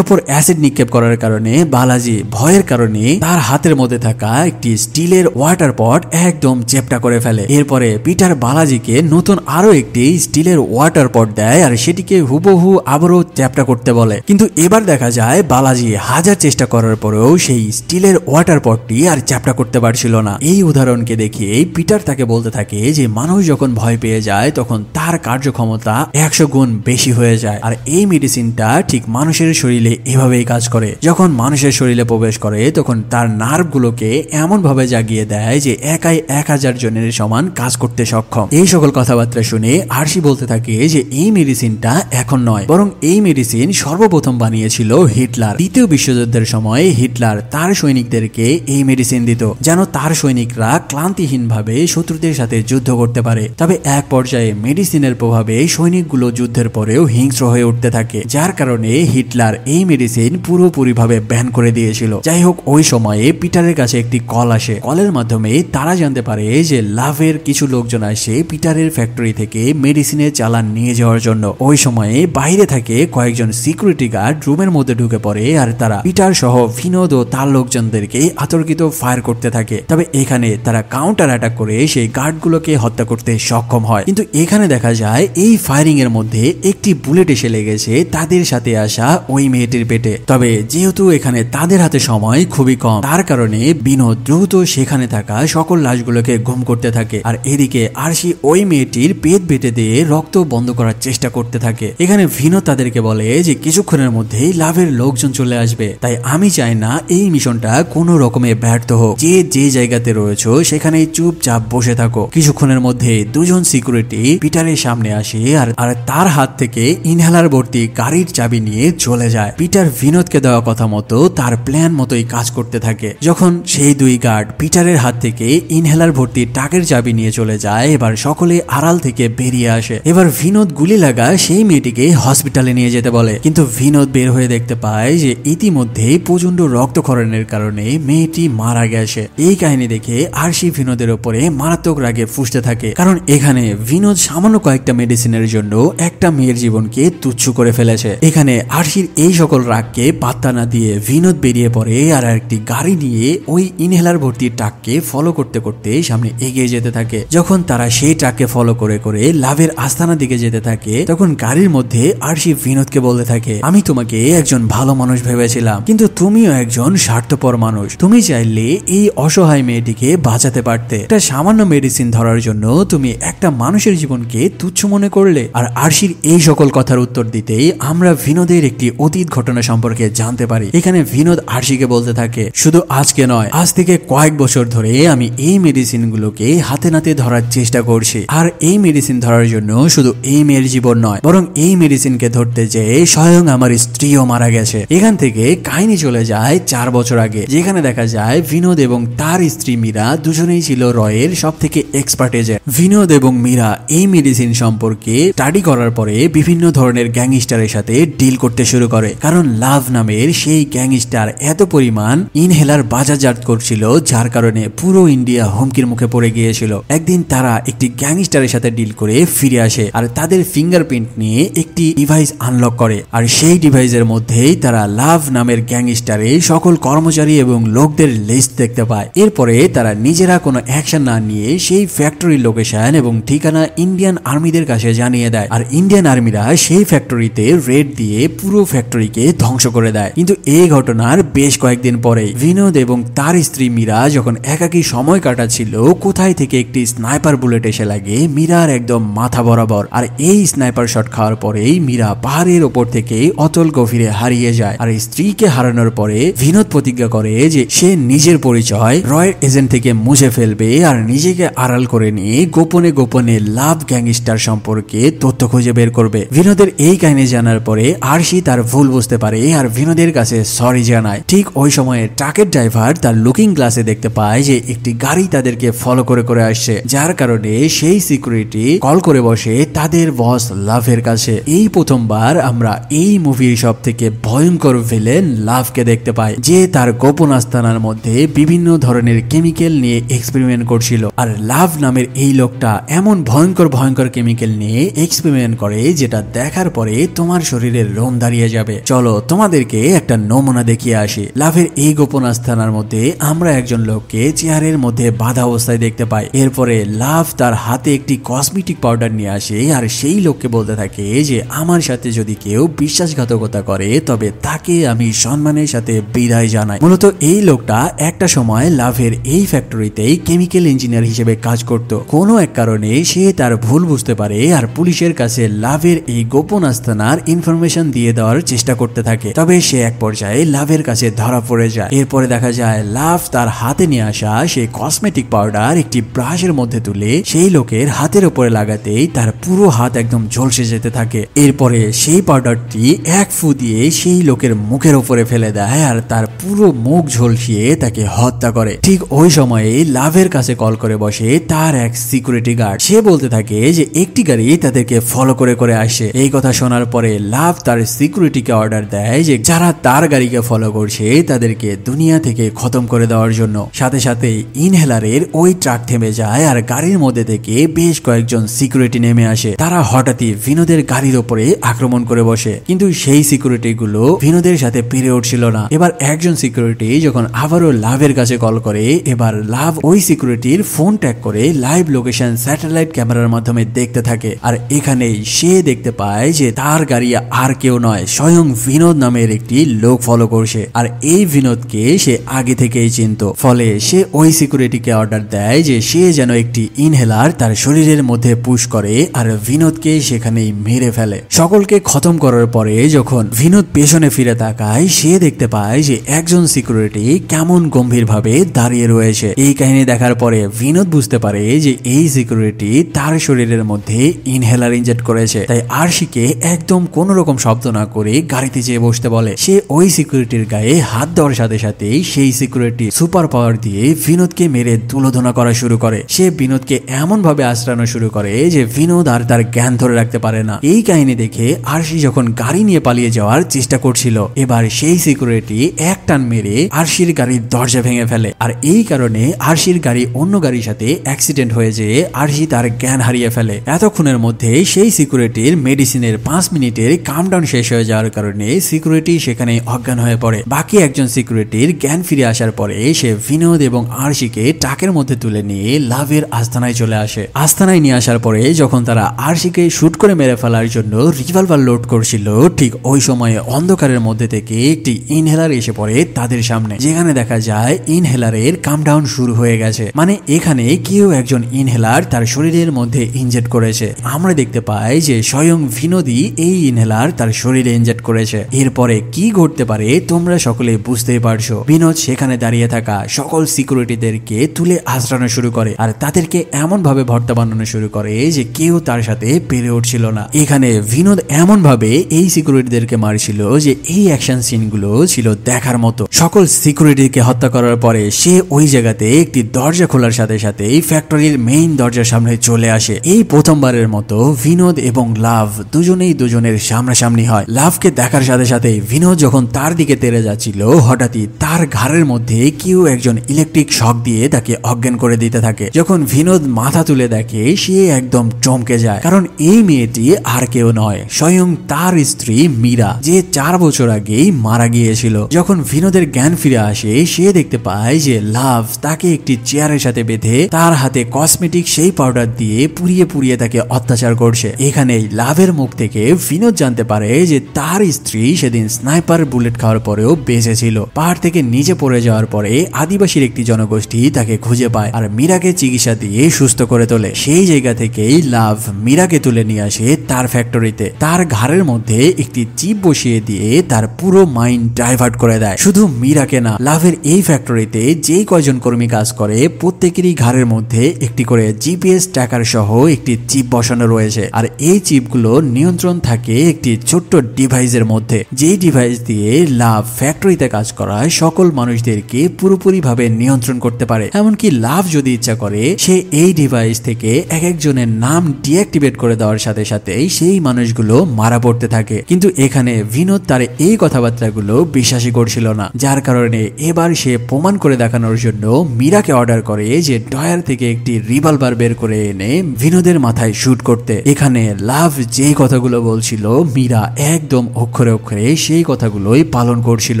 ওপর অ্যাসিড নিক্ষেপ করার কারণে বালাজি ভয়ের কারণে তার হাতের মধ্যে থাকা একটি স্টিলের ওয়াটার পট একদম চেপটা করে ফেলে। এরপরে পিটার বালাজিকে নতুন আরো একটি স্টিলের ওয়াটার পট দেয় আর সেটি মেয়েটিকে হুবহু আবারও চ্যাপ্টা করতে বলে। কিন্তু এবার দেখা যায় বালাজি হাজার চেষ্টা করার পরেও সেই স্টিলের ওয়াটার পটটি আর চ্যাপ্টা করতে পারছিল না। এই উদাহরণকে দেখিয়ে পিটার তাকে বলতে থাকে যে মানুষ যখন ভয় পেয়ে যায় তখন তার কার্যক্ষমতা 100 গুণ বেশি হয়ে যায়, আর এই মেডিসিনটা ঠিক মানুষের শরীরে এভাবেই কাজ করে। যখন মানুষের শরীরে প্রবেশ করে তখন তার নার্ভগুলোকে এমন ভাবে জাগিয়ে দেয় যে একাই 1000 জনের সমান কাজ করতে সক্ষম। এই সকল কথাবার্তা শুনে আরশি বলতে থাকে যে এই মেডিসিনটা এখন নয়, বরং এই মেডিসিন সর্বপ্রথম বানিয়েছিল হিটলার। দ্বিতীয় বিশ্বযুদ্ধের সময় হিটলার তার সৈনিকদেরকে এই মেডিসিন দিত যেন তার সৈনিকরা ক্লান্তিহীন ভাবে শত্রুদের সাথে যুদ্ধ করতে পারে। তবে এক পর্যায়ে মেডিসিনের প্রভাবে সৈনিকগুলো যুদ্ধের পরেও হিংস্র হয়ে উঠতে থাকে, যার কারণে হিটলার এই মেডিসিন পুরোপুরি ভাবে ব্যান করে দিয়েছিল। যাই হোক, ওই সময়ে পিটারের কাছে একটি কল আসে। কলের মাধ্যমে তারা জানতে পারে যে লাভের কিছু লোকজন আসে পিটারের ফ্যাক্টরি থেকে মেডিসিনের চালান নিয়ে যাওয়ার জন্য। ওই সময়ে বাইরে থাকে কয়েকজন সিকিউরিটি গার্ড রুমের মধ্যে ঢুকে পড়ে, আর তারা পিটার সহ বিনোদ ও তার লোকজনদেরকে আতর্কিত ফায়ার করতে থাকে। তবে এখানে তারা কাউন্টার অ্যাটাক করে সেই গার্ডগুলোকে হত্যা করতে সক্ষম হয়। কিন্তু এখানে দেখা যায় এই ফায়ারিং এর মধ্যে একটি বুলেট এসে লেগেছে তাদের সাথে আসা ওই মেয়েটির পেটে। তবে যেহেতু এখানে তাদের হাতে সময় খুবই কম, তার কারণে বিনোদ দ্রুত সেখানে থাকা সকল লাশগুলোকে গুম করতে থাকে, আর এদিকে আরশি ওই মেয়েটির পেট বেটে দিয়ে রক্ত বন্ধ করার চেষ্টা করতে থাকে। এখানে বিনোদ তাদেরকে বলে যে কিছুক্ষণের মধ্যেই লাভের লোকজন চলে আসবে, তাই আমি চাই না এই মিশনটা কোনো রকমে ব্যর্থ হোক। যে জায়গাতে রয়েছে সেখানেই চুপচাপ বসে থাকো। কিছুক্ষণের মধ্যে দুজন সিকিউরিটি পিটারের সামনে আসে আর তার হাত থেকে ইনহেলার ভর্তি গাড়ির চাবি নিয়ে চলে যায়। পিটার বিনোদকে দেওয়া কথা মতো তার প্ল্যান মতোই কাজ করতে থাকে। যখন সেই দুই গার্ড পিটারের হাত থেকে ইনহেলার ভর্তি ট্রাকের চাবি নিয়ে চলে যায়, এবার সকলে আড়াল থেকে বেরিয়ে আসে। এবার বিনোদ গুলি লাগা সেই মেয়েটিকে হসপিটালে নিয়ে যেতে বলে, কিন্তু বিনোদ বের হয়ে দেখতে পায় যে ইতিমধ্যে প্রচন্ড রক্তক্ষরণের কারণে মেয়েটি মারা গেছে। এই কাহিনী দেখে আরশি বিনোদের উপরে মারাত্মক রাগে ফুঁসতে থাকে, কারণ এখানে বিনোদ সামান্য কয়েকটা মেডিসিনের জন্য একটা মেয়ের জীবনকে তুচ্ছ করে ফেলেছে। এখানে আরশির এই সকল রাগকে পাত্তা না দিয়ে বিনোদ বেরিয়ে পড়ে আর একটি গাড়ি নিয়ে ওই ইনহেলার ভর্তি ট্রাককে ফলো করতে করতে সামনে এগিয়ে যেতে থাকে। যখন তারা সেই ট্রাককে ফলো করে করে লাভের আস্তানা দিকে যেতে থাকে, তখন গাড়ির মধ্যে আরশি বিনোদকে বলতে থাকে, আমি তোমাকে একজন ভালো মানুষ ভেবেছিলাম, কিন্তু তুমিও একজন স্বার্থপর মানুষ। তুমি চাইলে এই অসহায় মেয়েটিকে বাঁচাতে পারতে। একটা সামান্য মেডিসিন ধরার জন্য তুমি একটা মানুষের জীবনকে তুচ্ছ মনে করলে। আর আরশির এই সকল কথার উত্তর দিতেই আমরা বিনোদের একটি অতীত ঘটনা সম্পর্কে জানতে পারি। এখানে বিনোদ আরশিকে বলতে থাকে, শুধু আজকে নয়, আজ থেকে কয়েক বছর ধরে আমি এই মেডিসিন গুলোকে হাতে নাতে ধরার চেষ্টা করছি। আর এই মেডিসিন ধরার জন্য শুধু এই মেয়ের জীবন নয়, বরং এই মেডিসিনকে ধরতে যেয়ে স্বয়ং আমার স্ত্রীও মারা গেছে। এখান থেকে কাহিনী চলে যায় 4 বছর আগে, যেখানে দেখা যায় বিনোদ এবং তার স্ত্রী মীরা দুজনেই ছিল রয়ের সব থেকে এক্সপার্ট এজেন্ট। বিনোদ এবং মীরা এই মেডিসিন সম্পর্কে স্টাডি করার পরে বিভিন্ন ধরনের গ্যাংস্টারের সাথে ডিল করতে শুরু করে, কারণ লাভ নামের সেই গ্যাংস্টার এত পরিমাণ ইনহেলার বাজারজাত করছিল যার কারণে পুরো ইন্ডিয়া হুমকির মুখে পড়ে গিয়েছিল। একদিন তারা একটি গ্যাংস্টারের সাথে ডিল করে ফিরে আসে আর তাদের ফিঙ্গারপ্রিন্ট নিয়ে একটি ডিভাইস আনলক করে, আর সেই ডিভাইসের মধ্যেই তারা লাভ নামের গ্যাংস্টারের সকল কর্মচারী এবং লোকদের লিস্ট দেখতে পায়। এরপরে তারা নিজেরা কোনো অ্যাকশন না নিয়ে সেই ফ্যাক্টরির লোকেশন এবং ঠিকানা ইন্ডিয়ান আর্মিদের কাছে জানিয়ে দেয়, আর ইন্ডিয়ান আর্মিরা সেই ফ্যাক্টরিতে রেড দিয়ে পুরো ফ্যাক্টরিকে ধ্বংস করে দেয়। কিন্তু এই ঘটনার বেশ কয়েকদিন পরে বিনোদ এবং তার স্ত্রী মীরা যখন একাকী সময় কাটাচ্ছিল, কোথায় থেকে একটি স্নাইপার বুলেট এসে লাগে মীরার একদম মাথা বরাবর, আর এই স্নাইপার শট খাওয়ার পরেই মীরা পাহাড়ের ওপর থেকে অতল গভীরে হারিয়ে যায়। আর স্ত্রীকে হারানোর পরে বিনোদ প্রতিজ্ঞা করে যে সে নিজের পরিচয় রয়ের এজেন্ট থেকে মুছে ফেলবে আর নিজেকে আড়াল করে নিয়ে গোপনে গোপনে লাভ গ্যাংস্টার সম্পর্কে তথ্য খুঁজে বের করবে। বিনোদের এই কাহিনী জানার পরে আরশি তার ভুল বুঝতে পারে আর বিনোদের কাছে সরি জানায়। ঠিক ওই সময়ে ট্রাকের ড্রাইভার তার লুকিং গ্লাসে দেখতে পায় যে একটি গাড়ি তাদেরকে ফলো করে করে আসছে, যার কারণে সেই সিকিউরিটি কল করে বসে তাদের বস লাভের কাছে। এই প্রথমবার আমরা এই মুভির সব থেকে ভয়ঙ্কর ভিলেন লাভকে দেখতে পাই, যে তার গোপন আস্তানার মধ্যে বিভিন্ন ধরনের কেমিক্যাল নিয়ে এক্সপেরিমেন্ট করছিল। আর লাভ নামের এই লোকটা এমন ভয়ঙ্কর ভয়ঙ্কর কেমিক্যাল নিয়ে এক্সপেরিমেন্ট করে যেটা দেখার পরে তোমার শরীরের লোম দাঁড়িয়ে যাবে। চলো তোমাদেরকে একটা নমুনা দেখিয়ে আসি। লাভের এই গোপন আস্তানার মধ্যে আমরা একজন লোককে চেয়ারের মধ্যে বাঁধা অবস্থায় দেখতে পাই। এরপরে লাভ তার হাতে একটি কসমেটিক পাউডার নিয়ে আসে আর সেই লোককে বলতে থাকে থাকে যে আমার সাথে যদি কেউ বিশ্বাসঘাতকতা করে তবে তাকে আমি সম্মানের সাথে বিদায় জানাই। মূলত এই লোকটা একটা সময় লাভের এই ফ্যাক্টরিতেই কেমিক্যাল ইঞ্জিনিয়ার হিসেবে কাজ করত। কোনো এক কারণে সে তার ভুল বুঝতে পারে আর পুলিশের কাছে লাভের এই গোপন আস্তানার ইনফরমেশন দিয়ে দেওয়ার চেষ্টা করতে থাকে। তবে সে এক পর্যায়ে লাভের কাছে ধরা পড়ে যায়। এরপরে দেখা যায় লাভ তার হাতে নিয়ে আসা সেই কসমেটিক পাউডার একটি ব্রাশের মধ্যে তুলে সেই লোকের হাতের উপরে লাগাতেই তার পুরো হাত একদম ঝলসে যেতে থাকে। এরপরে সেই পাউডারটি এক ফু দিয়ে সেই লোকের মুখের উপরে ফেলে দেয় আর তার পুরো মুখ ঝলসিয়ে তাকে হত্যা করে। ঠিক ওই সময়ে লাভের কাছে কল করে বসে তার এক সিকিউরিটি গার্ড। সে বলতে থাকে যে একটি গাড়ি তাদেরকে ফলো করে করে আসে। এই কথা শোনার পরে লাভ তার সিকিউরিটিকে অর্ডার দেয় যে যারা তার গাড়িকে ফলো করছে তাদেরকে দুনিয়া থেকে খতম করে দেওয়ার জন্য। সাথে সাথে ইনহেলারের ওই ট্রাক থেমে যায় আর গাড়ির মধ্যে থেকে বেশ কয়েকজন সিকিউরিটি নেমে আসে। তারা হঠাৎই বিনোদের গাড়ির উপরে আক্রমণ করে বসে, কিন্তু সেই সিকিউরিটি গুলো বিনোদের সাথে পেরে উঠছিল না। এবার একজন সিকিউরিটি যখন আবারও লাভের কাছে কল করে, এবার লাভ ওই সিকিউরিটির ফোন ট্র্যাক করে লাইভ লোকেশন স্যাটেলাইট ক্যামেরার মাধ্যমে দেখতে থাকে। আর এখানেই সে দেখতে পায় যে তার গাড়ি আর কেউ নয়, স্বয়ং বিনোদ নামের একটি লোক ফলো করছে। আর এই বিনোদকে সে আগে থেকেই চিনত। ফলে সে ওই সিকিউরিটিকে অর্ডার দেয় যে সে যেন একটি ইনহেলার তার শরীরের মধ্যে পুশ করে আর বিনোদকে সেখানেই মেরে ফেলে। সকলকে খতম করার পরে যখন বিনোদ পেছনে ফিরে তাকায়, সে দেখতে পায় যে একজন সিকিউরিটি কেমন গম্ভীরভাবে দাঁড়িয়ে রয়েছে। এই কাহিনী দেখার পরে বিনোদ বুঝতে পারে যে এই সিকিউরিটি তার শরীরের মধ্যে ইনহেলার ইনজেক্ট করেছে। তাই আরশিকে একদম কোন রকম শব্দ না করে গাড়িতে যেয়ে বসতে বলে। সে ওই সিকিউরিটির গায়ে হাত দেওয়ার সাথে সাথেই সেই সিকিউরিটি সুপার পাওয়ার দিয়ে বিনোদকে মেরে তুলোধনা করা শুরু করে। সে বিনোদকে এমন ভাবে আশ্রানো শুরু করে যে বিনোদ আর তার জ্ঞান ধরে রাখতে পারে না। এই কাহিনী দেখে আরশি যখন গাড়ি নিয়ে পালিয়ে যাওয়ার চেষ্টা করছিল, এবার সেই সিকিউরিটি এক টান মেরে আরশির গাড়ির দরজা ভেঙে ফেলে। আর এই কারণে আরশির গাড়ি অন্য গাড়ির সাথে অ্যাক্সিডেন্ট হয়ে যেয়ে আরশি তার জ্ঞান হারিয়ে ফেলে। এতক্ষণের মধ্যে সেই সিকিউরিটির মেডিসিনের 5 মিনিটের কামডাউন শেষ হয়ে যাওয়ার কারণে সিকিউরিটি সেখানে অজ্ঞান হয়ে পড়ে। বাকি একজন সিকিউরিটির জ্ঞান ফিরে আসার পরে সে বিনোদ এবং আরশিকে ট্রাকের মধ্যে তুলে নিয়ে লাভের আস্তানায় চলে আসে। আস্তানায় নিয়ে আসার পরে যখন তারা আরশিকে শুট করে মেরে ফেলার জন্য রিভলভার লোড করছিল, ঠিক ওই সময়ে অন্ধকারের মধ্যে থেকে একটি ইনহেলার এসে পড়ে তাদের সামনে, যেখানে দেখা যায় ইনহেলারের কামডাউন শুরু হয়ে গেছে। মানে এখানে কেউ একজন ইনহেলার তার শরীরের মধ্যে ইনজেক্ট করেছে। আমরা দেখতে পাই যে স্বয়ং বিনোদই এই ইনহেলার তার শরীরে ইনজেক্ট করেছে। এরপরে কি ঘটতে পারে তোমরা সকলে বুঝতেই পারছো। বিনোদ সেখানে দাঁড়িয়ে থাকা সকল সিকিউরিটিদেরকে তুলে আশ্রানো শুরু করে আর তাদেরকে এমন ভাবে ভর্তা বানানো শুরু করে যে কেউ তার সাথে পেরে উঠছিল না। এখানে বিনোদ এমন ভাবে এই সিকিউরিটিদেরকে মারছিল যে এই অ্যাকশন সিনগুলো ছিল দেখার মতো। সকল সিকিউরিটিকে হত্যা করার পরে সে ওই জায়গাতে একটি দরজা খোলার সাথে সাথে ফ্যাক্টরির মেইন দরজার সামনে চলে আসে। এই প্রথমবারের মতো বিনোদ এবং লাভ দুজনেই দুজনের সামনাসামনি হয়। লাভকে দেখার সাথে সাথে বিনোদ যখন তার দিকে তেড়ে যাচ্ছিল, হঠাৎই তার ঘাড়ের মধ্যে কেউ একজন ইলেকট্রিক শক দিয়ে তাকে অজ্ঞান করে দিতে থাকে। যখন বিনোদ মাথা তুলে দেখে, সে একদম চমকে যায়, কারণ এই মেয়েটি আর কেউ নয়, স্বয়ং তার স্ত্রী মীরা, যে 4 বছর আগেই মারা গিয়েছিল। যখন বিনোদের জ্ঞান ফিরে আসে, সে দেখতে পায় যে লাভ তাকে একটি চেয়ারের সাথে বেঁধে তার হাতে কসমেটিক সেই পাউডার দিয়ে পুড়িয়ে পুড়িয়ে তাকে অত্যাচার করছে। এখানেই লাভের মুখ থেকে বিনোদ জানতে পারে যে তার স্ত্রী সেদিন স্নাইপার বুলেট খাওয়ার পরেও বেঁচে ছিল। পাহাড় থেকে নিচে পড়ে যাওয়ার পরে আদিবাসীর একটি জনগোষ্ঠী তাকে খুঁজে পায় আর মীরাকে চিকিৎসা দিয়ে সুস্থ করে তোলে। সেই জায়গা থেকেই লাভ মীরাকে তুলে নিয়ে আসে তার ফ্যাক্টরিতে। তার ঘাড়ের মধ্যে একটি চিপ বসিয়ে দিয়ে তার পুরো মাইন্ড ডাইভার্ট করে দেয়। শুধু মীরাকে না, লাভের এই ফ্যাক্টরিতে যেই কয়জন কর্মী কাজ করে প্রত্যেকেরই ঘাড়ের মধ্যে একটি করে জিপিএস ট্র্যাকার সহ একটি চিপ বসানো রয়েছে। আর এই চিপগুলো নিয়ন্ত্রণ থাকে একটি ছোট্ট ডিভাইসের মধ্যে, যেই ডিভাইস দিয়ে লাভ ফ্যাক্টরিতে কাজ করায় সকল মানুষদেরকে পুরোপুরি ভাবে নিয়ন্ত্রণ করতে পারে। এমনকি লাভ যদি ইচ্ছা করে, সে এই ডিভাইস থেকে এক একজনের নাম ডিঅ্যাক্টিভেট করে দেওয়ার সাথে সাথে সেই মানুষগুলো মারা পড়তে থাকে। কিন্তু এখানে বিনোদ তার এই কথাবার্তাগুলো বিশ্বাসই করছিল না, যার কারণে এবার সে প্রমাণ করে দেখানোর জন্য মীরাকে অর্ডার করে যে ডয়ার থেকে একটি রিভলভার বের করে এনে বিনোদের মাথায় শুট করতে। এখানে লাভ যেই কথাগুলো বলছিল, মীরা একদম অক্ষরে অক্ষরে সেই কথাগুলোই পালন করছিল।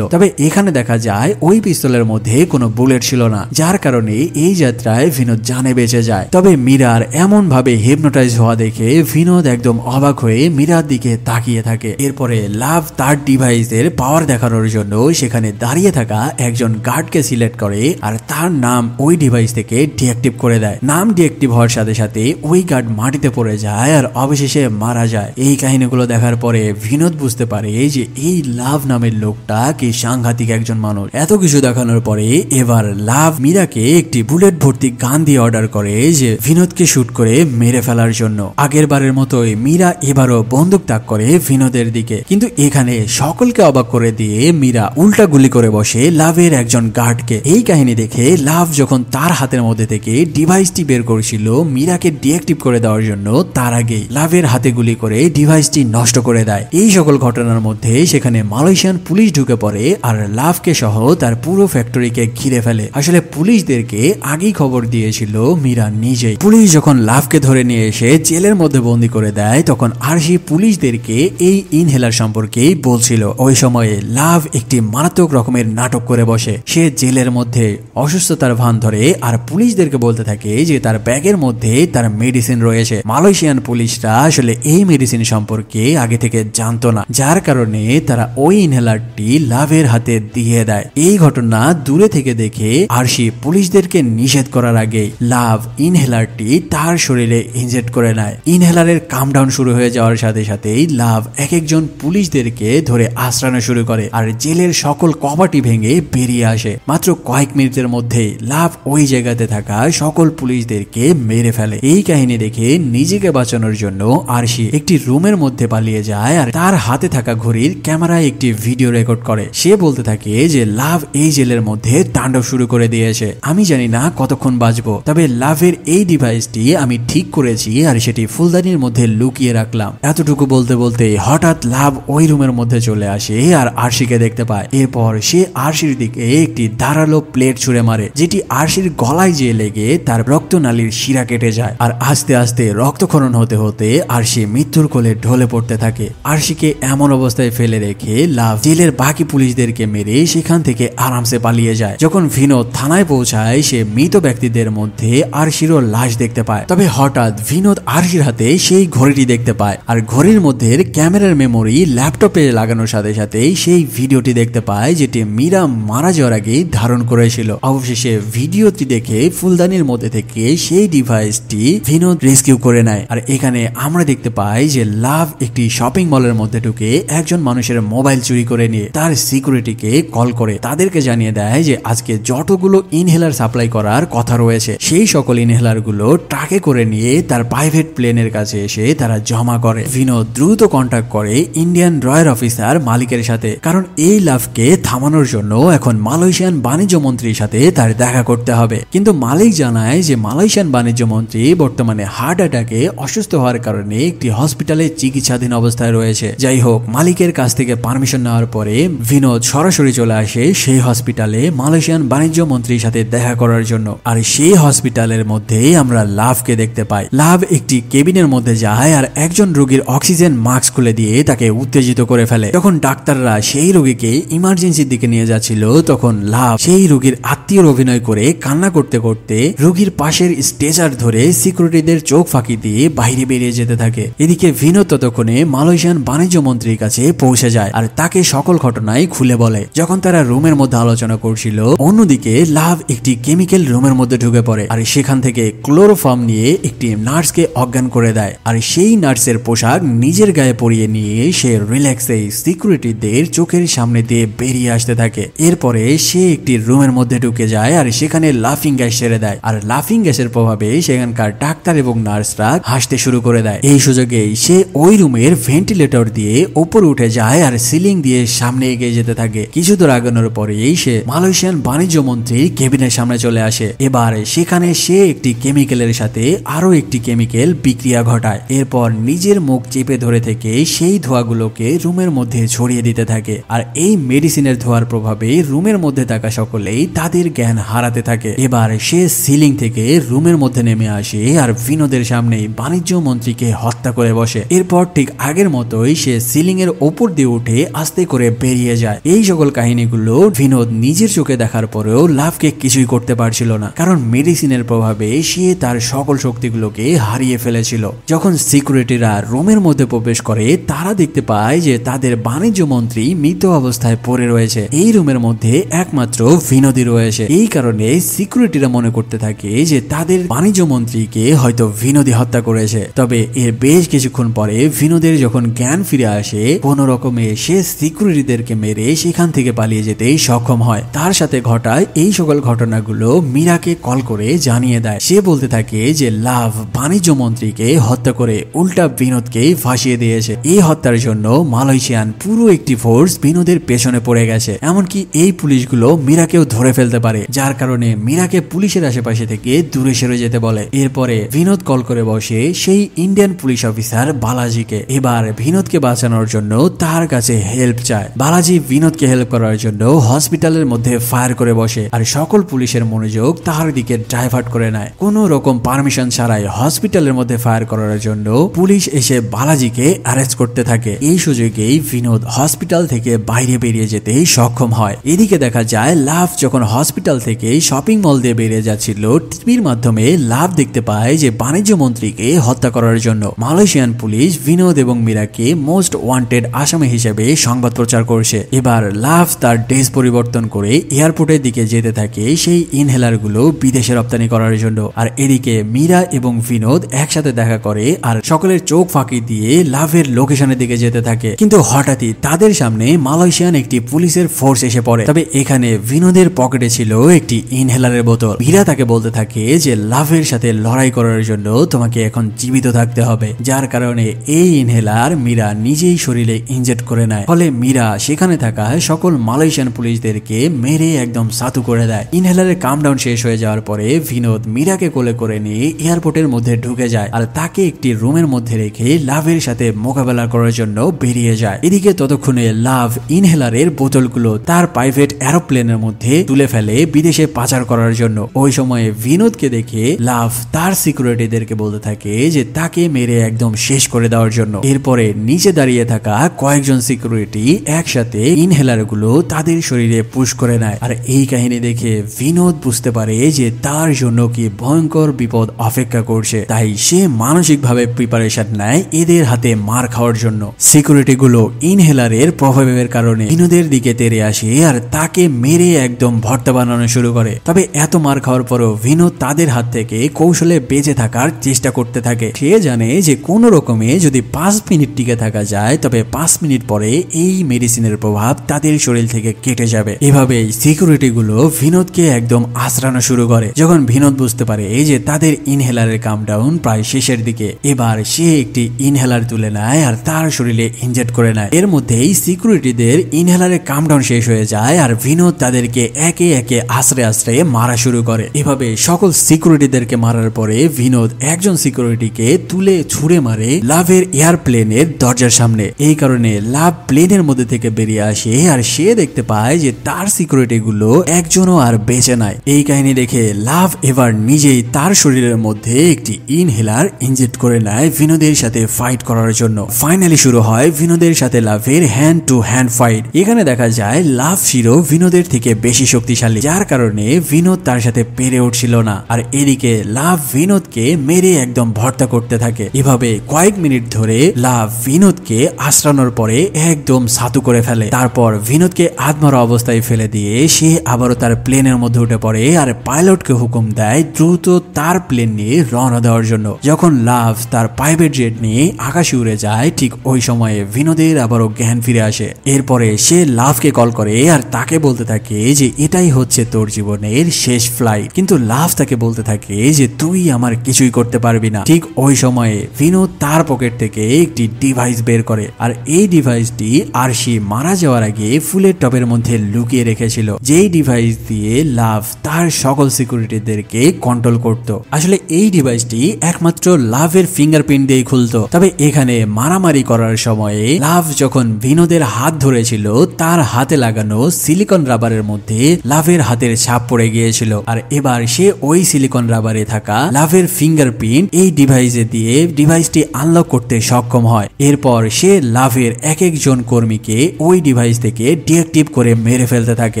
তবে এখানে দেখা যায় ওই পিস্তলের মধ্যে কোনো বুলেট ছিল না, যার কারণে এই যাত্রায় বিনোদ জানে বেঁচে যায়। তবে মীরার এমন ভাবে হিপনোটাইজ হওয়া দেখে বিনোদ একদম একদম অবাক হয়ে মীরার দিকে তাকিয়ে থাকে। এরপরে লাভ তার ডিভাইসের পাওয়ার দেখানোর জন্য সেখানে দাঁড়িয়ে থাকা একজন গার্ডকে সিলেক্ট করে আর তার নাম ওই ডিভাইস থেকে ডিঅ্যাক্টিভ করে দেয়। নাম ডিঅ্যাক্টিভ হওয়ার সাথে সাথে ওই গার্ড মাটিতে পড়ে যায় আর অবশেষে মারা যায়। এই কাহিনীগুলো দেখার পরে বিনোদ বুঝতে পারে যে এই লাভ নামের লোকটা কি সাংঘাতিক একজন মানুষ। এত কিছু দেখানোর পরে এবার লাভ মীরাকে একটি বুলেট ভর্তি গান দিয়ে অর্ডার করে যে বিনোদকে শুট করে মেরে ফেলার জন্য। আগের বারের মতোই মীরা এবারও বন্দুক তাক করে বিনোদের দিকে, কিন্তু এখানে সকলকে অবাক করে দিয়ে মীরা উল্টা গুলি করে বসে লাভের একজন গার্ডকে। এই কাহিনী দেখে লাভ যখন তার হাতের মধ্যে থেকে ডিভাইসটি বের করেছিল মীরাকে ডিঅ্যাক্টিভ করে দেওয়ার জন্য, তার আগে লাভের হাতে গুলি করে ডিভাইসটি নষ্ট করে দেয়। এই সকল ঘটনার মধ্যে সেখানে মালয়েশিয়ান পুলিশ ঢুকে পড়ে আর লাভকে সহ তার পুরো ফ্যাক্টরিকে ঘিরে ফেলে। আসলে পুলিশদেরকে আগেই খবর দিয়েছিল মীরা নিজেই। পুলিশ যখন লাভকে ধরে নিয়ে এসে জেলের মধ্যে বন্দি করে দেয় তখন আরশি পুলিশদেরকে এই ইনহেলার সম্পর্কেই বলছিল। ওই সময়ে লাভ একটি মারাত্মক রকমের নাটক করে বসে। সে জেলের মধ্যে অসুস্থতার ভান ধরে আর পুলিশদেরকে বলতে থাকে যে তার ব্যাগের মধ্যে তার মেডিসিন রয়েছে। মালয়েশিয়ান পুলিশরা আসলে এই মেডিসিন সম্পর্কে আগে থেকে জানতো না, যার কারণে তারা ওই ইনহেলারটি লাভের হাতে দিয়ে দেয়। এই ঘটনা দূরে থেকে দেখে আরশি পুলিশদেরকে নিষেধ করার আগে লাভ ইনহেলারটি তার শরীরে ইনজেক্ট করে নেয়। ইনহেলারের কামডাউন শুরু হয়ে যাওয়ার সাথে সাথেই লাভ এক একজন পুলিশদেরকে ধরে আশ্রানো শুরু করে আর জেলের সকল কপাটি ভেঙে বেরিয়ে আসে। মাত্র কয়েক মিনিটের মধ্যে লাভ ওই জায়গাতে থাকা সকল পুলিশদেরকে মেরে ফেলে। এই কাহিনী দেখে নিজেকে বাঁচানোর জন্য আরশি একটি রুমের মধ্যে পালিয়ে যায় আর তার হাতে থাকা ঘড়ির ক্যামেরায় একটি ভিডিও রেকর্ড করে। সে বলতে থাকে যে লাভ এই জেলের মধ্যে তাণ্ডব শুরু করে দিয়েছে, আমি জানি না কতক্ষণ বাঁচবো, তবে লাভের এই ডিভাইসটি আমি ঠিক করেছি আর সেটি ফুলদানির মধ্যে লুকিয়ে রাখলাম। এতটুকু বলতে বলতে হঠাৎ লাভ ওই রুমের মধ্যে চলে আসে আর আরশিকে দেখতে পায়। এরপর সে আরশির দিকে একটি ধারালো প্লেট ছুঁড়ে মারে, যেটি আরশির গলায় যেয়ে লেগে তার রক্তনালীর শিরা কেটে যায় আর আস্তে আস্তে রক্তক্ষরণ হতে হতে আরশি মৃত্যুর কোলে ঢলে পড়তে থাকে। আরশিকে এমন অবস্থায় ফেলে রেখে লাভ জেলের বাকি পুলিশদেরকে মেরে সেখান থেকে আরামসে পালিয়ে যায়। যখন বিনোদ থানায় পৌঁছায় সে মৃত ব্যক্তিদের মধ্যে আরশিরও লাশ দেখতে পায়। তবে হঠাৎ বিনোদ আরশির হাতে সেই ঘড়িটি দেখতে পায় আর ঘড়ির মধ্যে ক্যামেরার মেমোরি ল্যাপটপে লাগানোর সাথে সাথে সেই ভিডিওটি দেখতে পায় যেটি মীরা মারা যাওয়ার আগে ধারণ করেছিল। অবশেষে ভিডিওটি দেখে ফুলদানির মধ্যে থেকে সেই ডিভাইসটি বিনোদ রেস্কিউ করে নেয়। আর এখানে আমরা দেখতে পাই যে লাভ একটি শপিং মলের মধ্যে ঢুকে একজন মানুষের মোবাইল চুরি করে নিয়ে তার সিকিউরিটিকে কল করে তাদেরকে জানিয়ে দেয় যে আজকে যতগুলো ইনহেলার সাপ্লাই করার কথা রয়েছে সেই সকল ইনহেলার গুলো ট্রাকে করে নিয়ে তার প্রাইভেট প্লেনের কাছে এসে তারা জমা করে। বিনোদ দ্রুত কন্ট্যাক্ট করে ইন্ডিয়ান রয়্যাল অফিসার মালিকের সাথে, কারণ এই লাভকে থামানোর জন্য এখন মালয়েশিয়ান বাণিজ্য মন্ত্রীর সাথে তার দেখা করতে হবে। কিন্তু মালিক জানায় যে মালয়েশিয়ান বাণিজ্য মন্ত্রী বর্তমানে হার্ট অ্যাটাকে অসুস্থ হওয়ার কারণে একটি হসপিটালে চিকিৎসাধীন অবস্থায় রয়েছে। যাই হোক, মালিকের কাছ থেকে পারমিশন নেওয়ার পরে বিনোদ সরাসরি চলে আসে সেই হসপিটালে মালয়েশিয়ান বাণিজ্য মন্ত্রীর সাথে দেখা করার জন্য। আর সেই হসপিটালের মধ্যে আমরা লাভকে দেখতে পাই। লাভ একটি কেবিনের মধ্যে যায় আর একজন রোগীর অক্সিজেন মাস্ক খুলে দিয়ে তাকে উত্তেজিত করে ফেলে। যখন ডাক্তাররা সেই রোগীকে ইমার্জেন্সির দিকে নিয়ে যাচ্ছিল তখন লাভ সেই রোগীর আত্মীয়র অভিনয় করে কান্না করতে করতে রোগীর পাশের স্ট্রেচার ধরে সিকিউরিটিদের চোখ ফাঁকি দিয়ে বাইরে বেরিয়ে যেতে থাকে। এদিকে বিনোদ ততক্ষণে মালয়েশিয়ান বাণিজ্য মন্ত্রীর কাছে পৌঁছে যায় আর তাকে সকল ঘটনাই খুলে বলে। যখন তারা রুমের মধ্যে আলোচনা করছিল, অন্যদিকে লাভ একটি কেমিক্যাল রুমের মধ্যে ঢুকে পড়ে আর সেখান থেকে ক্লোরোফর্ম নিয়ে একটি নার্সকে অজ্ঞান করে দেয়। আর সেই নার্সের পোশাক নিজের গায়ে পরিয়ে নিয়ে সে রিল্যাক্সে সিকিউরিটিদের চোখের সামনে দিয়ে বেরিয়ে আসতে থাকে। এরপরে সে একটি রুমের মধ্যে ঢুকে যায় আর সেখানে লাফিং গ্যাস ছেড়ে দেয় আর লাফিং গ্যাসের প্রভাবে সেখানকার ডাক্তার এবং নার্সরা হাসতে শুরু করে দেয়। এই সুযোগে সে ওই রুমের ভেন্টিলেটর দিয়ে উপরে উঠে যায় আর সিলিং দিয়ে সামনে এগিয়ে যেতে থাকে। কিছু দূর আগানোর পরেই সে মালয়েশিয়ান বাণিজ্য মন্ত্রীর কেবিনের সামনে চলে আসে। এবার সেখানে সে একটি কেমিক্যালের সাথে আরো একটি কেমিক্যাল বিক্রিয়া ঘটায়। এরপর নিজের মুখ চেপে ধরে থেকে সেই ধোঁয়াগুলোকে রুমের মধ্যে ছড়িয়ে দিতে থাকে আর এই মেডিসিনের ধোঁয়ার প্রভাবে রুমের মধ্যে থাকা সকলেই তাদের জ্ঞান হারাতে থাকে। এবার সে সিলিং থেকে রুমের মধ্যে নেমে আসে আর বিনোদের সামনেই বাণিজ্য মন্ত্রীকে হত্যা করে বসে। এরপর ঠিক আগের মতোই সে সিলিং এর ওপর দিয়ে উঠে আস্তে করে বেরিয়ে যায়। এই সকল কাহিনীগুলো বিনোদ নিজের চোখে দেখার পরেও লাভকে কিছুই করতে পারছিল না, কারণ মেডিসিনের প্রভাবে সে তার সকল শক্তিগুলোকে হারিয়ে ফেলেছিল। যখন সিকিউরিটিরা রুমের মধ্যে প্রবেশ করে তারা দেখতে পায় যে তাদের বাণিজ্য মন্ত্রী মৃত অবস্থায় পড়ে রয়েছে। এই রুমের মধ্যে একমাত্র বিনোদী রয়েছে। এই কারণে সিকিউরিটিরা মনে করতে থাকে যে তাদের বাণিজ্য মন্ত্রীকে হয়তো বিনোদী হত্যা করেছে। তবে এর বেশ কিছুক্ষণ পরে বিনোদের যখন জ্ঞান ফিরে আসে, কোন রকমে সে সিকিউরিটিদেরকে মেরে সেখান থেকে পালিয়ে যেতে সক্ষম হয়। তার সাথে ঘটায় এই সকল ঘটনাগুলো মীরাকে কল করে জানিয়ে দেয়। সে বলতে থাকে যে লাভ বাণিজ্য মন্ত্রীকে হত্যা করে উল্টা বিনোদকে ফাঁসিয়ে দিয়েছে। এই হত্যার জন্য মালয়েশিয়ান পুরো একটি ফোর্স বিনোদের পেছনে পড়ে গেছে। এমনকি এই পুলিশগুলো মীরাকেও ধরে ফেলতে পারে, যার কারণে মীরাকে পুলিশের আশেপাশে থেকে দূরে সরে যেতে বলে। এরপরে বিনোদ কল করে বসে সেই ইন্ডিয়ান পুলিশ অফিসার বালাজিকে। এবার বিনোদকে বাঁচানোর জন্য তার কাছে হেল্প চায়। বালাজি বিনোদকে হেল্প করার জন্য হসপিটালের মধ্যে ফায়ার করে বসে, আর সকল পুলিশের মনোযোগ তার দিকে ডাইভার্ট করে নেয়। কোন রকম পারমিশন ছাড়াই হসপিটালের মধ্যে ফায়ার করার জন্য পুলিশ এসে বালাজিকে অ্যারেস্ট করতে থাকে। এই সুযোগেই বিনোদ হসপিটাল থেকে বাইরে বেরিয়ে যেতে সক্ষম হয়। এদিকে দেখা যায় লাভ যখন হসপিটাল থেকে শপিং মল দিয়ে বেরিয়ে যাচ্ছিল, টিভির মাধ্যমে লাভ দেখতে পায় যে বাণিজ্য মন্ত্রীকে হত্যা করার জন্য মালয়েশিয়ান পুলিশ বিনোদ এবং মীরাকে মোস্ট ওয়ান্টেড আসামি হিসেবে সংবাদ প্রচার করছে। এবার লাভ তার ড্রেস পরিবর্তন করে এয়ারপোর্টের দিকে যেতে থাকে সেই ইনহেলার গুলো বিদেশে রপ্তানি করার জন্য। আর এদিকে মীরা এবং বিনোদ একসাথে দেখা করে আর সকলের চোখ ফাঁকি দিয়ে লাভের লোকেশনের দিকে যেতে থাকে। কিন্তু হঠাৎই তাদের সামনে মালয়েশিয়ান একটি পুলিশের ফোর্স এসে পড়ে। তবে এখানে বিনোদের পকেটে ছিল একটি ইনহেলারের বোতল। মীরা তাকে বলতে থাকে যে লাভের সাথে লড়াই করার জন্য তোমাকে এখন জীবিত থাকতে হবে, যার কারণে এই ইনহেলার মীরা নিজেই শরীরে ইনজেক্ট করে নেয়। ফলে মীরা সেখানে থাকা সকল মালয়েশিয়ান পুলিশদেরকে মেরে একদম সাতু করে দেয়। ইনহেলারের কামডাউন শেষ হয়ে যাওয়ার পরে বিনোদ মীরাকে কোলে করে নিয়ে এয়ারপোর্টের মধ্যে ঢুকে যায় আর তাকে একটি রুমের মধ্যে রেখে লাভের সাথে মোকাবেলা করার জন্য বেরিয়ে যায়। এদিকে ততক্ষণে লাভ ইনহেলারের বোতলগুলো তার প্রাইভেট এরোপ্লেনের মধ্যে তুলে ফেলে বিদেশে পাচার করার জন্য। ওই সময়ে বিনোদকে দেখে লাভ তার সিকিউরিটিদেরকে বলতে থাকে যে তাকে মেরে একদম শেষ করে দেওয়ার জন্য। এরপরে নিচে দাঁড়িয়ে থাকা কয়েকজন সিকিউরিটি একসাথে ইনহেলার গুলো তাদের শরীরে পুশ করে নেয়। আর এই কাহিনী দেখে বিনোদ বুঝতে পারে যে তার জন্য কি ভয়ঙ্কর বিপদ অপেক্ষা করছে। তাই সে মানসিকভাবে প্রিপারেশন নেয় এদের হাতে মার খাওয়ার জন্য। সিকিউরিটি গুলো ইনহেলারের প্রভাবের কারণে বিনোদের দিকে তেড়ে আসে আর তাকে মেরে একদম ভর্তা বানানো শুরু করে। তবে এত মার খাওয়ার পরও বিনোদ তাদের হাত থেকে কৌশলে বেঁচে থাকার চেষ্টা করতে থাকে। সে জানে যে কোন রকমে যদি 5 মিনিট টিকে থাকা যায় তবে 5 মিনিট পরে এই মেডিসিনের প্রভাব তাদের শরীর থেকে কেটে যাবে। এভাবে সিকিউরিটি গুলো বিনোদকে একদম আশ্রানো শুরু করে। যখন বিনোদ বুঝতে পারে যে তাদের ইনহেলারের কামডাউন প্রায় শেষের দিকে, এবার সে একটি ইনহেলার তুলে নেয় আর তার শরীরে ইনজেক্ট করে নেয়। এর মধ্যেই সিকিউরিটিদের ইনহেলারের কামডাউন শেষ হয়ে যায় আর বিনোদ তাদেরকে একে একে আশ্রে আশ্রে মারা শুরু করে। এভাবে সকল সিকিউরিটিদেরকে মারার পরে বিনোদ একজন সিকিউরিটিকে তুলে ছুঁড়ে মারে লাভের এয়ারপ্লেনের দরজার সামনে। এই কারণে লাভ প্লেনের মধ্যে থেকে বেরিয়ে আসে আর সে দেখতে পায় যে তার সিকিউরিটি গুলো একজনও আর বেঁচে নাই। এই কাহিনী দেখে লাভ এবার নিজেই তার শরীরের মধ্যে একটি ইনহেলার ইনজেক্ট করে নেয় বিনোদের সাথে ফাইট করার জন্য। ফাইনালি শুরু হয় বিনোদের সাথে লাভের হ্যান্ড টু হ্যান্ড ফাইট। এখানে দেখা যায় লাভ ছিল বিনোদের থেকে বেশি শক্তিশালী, যার কারণে বিনোদ তার সাথে পেরে উঠছিল না। আর এদিকে লাভ বিনোদকে মেরে একদম ভর্তা করতে থাকে। এভাবে কয়েক মিনিট ধরে লাভ বিনোদকে আশ্রানোর পরে একদম সাতু করে ফেলে। তারপর বিনোদকে আধমরা অবস্থায় ফেলে দিয়ে সে আবারও তার প্লেনের মধ্যে উঠে পড়ে আর পাইলটকে হুকুম দেয় দ্রুত তার প্লেন নিয়ে রওনা দেওয়ার জন্য। যখন লাভ তার প্রাইভেট জেট নিয়ে আকাশে উড়ে যায়, ঠিক ওই সময়ে বিনোদের আবারও জ্ঞান ফিরে আসে। এরপরে সে লাভকে কল করে আর তাকে বলতে থাকে যে এটাই হচ্ছে তোর জীবনের শেষ ফ্লাইট। কিন্তু লাভ তাকে বলতে থাকে যে তুই আমার কিছুই করতে পারবি না। ঠিক ওই সময়ে বিনোদ তার পকেট থেকে একটি ডিভাইস বের করে আর এই ডিভাইসটি আরশি মারা যাওয়ার আগে ফুলের টবের মধ্যে লুকিয়ে রেখেছিল, যেই ডিভাইস দিয়ে লাভ তার সকল সিকিউরিটিদেরকে কন্ট্রোল করত। আসলে এই ডিভাইসটি একমাত্র লাভের ফিঙ্গারপ্রিন্ট দিয়ে খুলতো। তবে এখানে মারামারি করার সময়ে লাভ যখন বিনোদের হাত ধরেছিল তার হাতে লাগানো সিলিকন রাবারের মধ্যে লাভের হাতের ছাপ পড়ে গিয়েছিল। আর এবার সে ওই সিলিকন রাবারে থাকা লাভের ফিঙ্গারপ্রিন্ট এই ডিভাইসে দিয়ে ডিভাইসটি আনলক করতে সক্ষম হয়। এরপর সে লাভের এক একজন কর্মীকে ওই ডিভাইস থেকে ডিঅ্যাক্টিভ করে মেরে ফেলতে থাকে।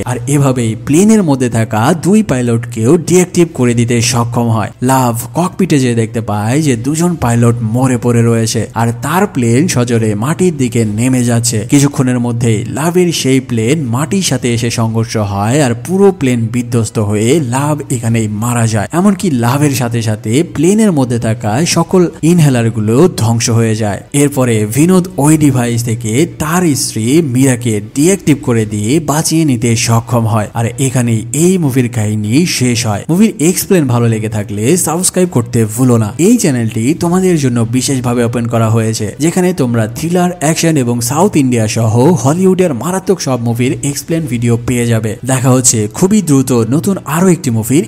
আর এভাবেই প্লেনের মধ্যে থাকা 2 পাইলটকেও ডিঅ্যাক্টিভ করে দিতে সক্ষম হয়। লাভ ককপিটে যে দেখতে পায় যে 2জন পাইলট পাইলট মরে পড়ে রয়েছে আর তার প্লেন সজোরে মাটির দিকে নেমে যাচ্ছে। কিছুক্ষণের মধ্যেই লাভের সেই প্লেন মাটির সাথে এসে সংঘর্ষ হয় আর পুরো প্লেন বিধ্বস্ত হয়ে লাভ এখানেই মারা যায়। এমনকি লাভের সাথে সাথে প্লেনের মধ্যে থাকা সকল ইনহেলার গুলো ধ্বংস হয়ে যায়। এরপরে বিনোদ ওই ডিভাইস থেকে তার স্ত্রী মীরাকে ডিঅ্যাক্টিভ করে দিয়ে বাঁচিয়ে নিতে সক্ষম হয়। আর এখানেই এই মুভির কাহিনী শেষ হয়। মুভির এক্সপ্লেন ভালো লেগে থাকলে সাবস্ক্রাইব করতে ভুলো না। এই চ্যানেলটি তোমাদের জন্য বিশেষভাবে ওপেন করা হয়েছে, যেখানে তোমরা থ্রিলার, অ্যাকশন এবং সাউথ ইন্ডিয়া সহ হলিউডের মারাত্মক সব মুভির এক্সপ্লেন ভিডিও পেয়ে যাবে। দেখা হচ্ছে খুবই দ্রুত নতুন আরো একটি মুভির